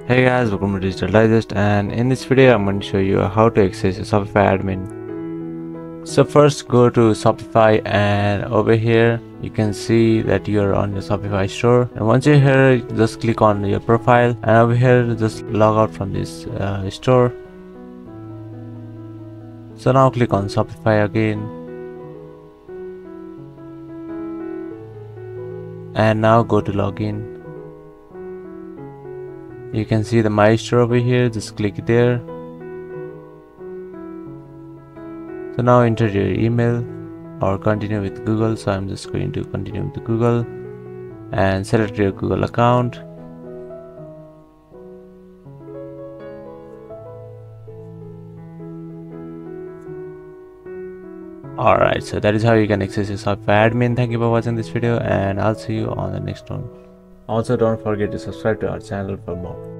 Hey guys, welcome to Digital Digest, and in this video I'm going to show you how to access your Shopify admin. So first go to Shopify, and over here you can see that you're on your Shopify store, and once you're here just click on your profile, and over here just log out from this store. So now click on Shopify again, and now go to login. You can see the My Store over here, just click there. So now enter your email or continue with Google. So I'm just going to continue with Google and select your Google account. Alright, so that is how you can access your Shopify admin. Thank you for watching this video, and I'll see you on the next one. Also, don't forget to subscribe to our channel for more.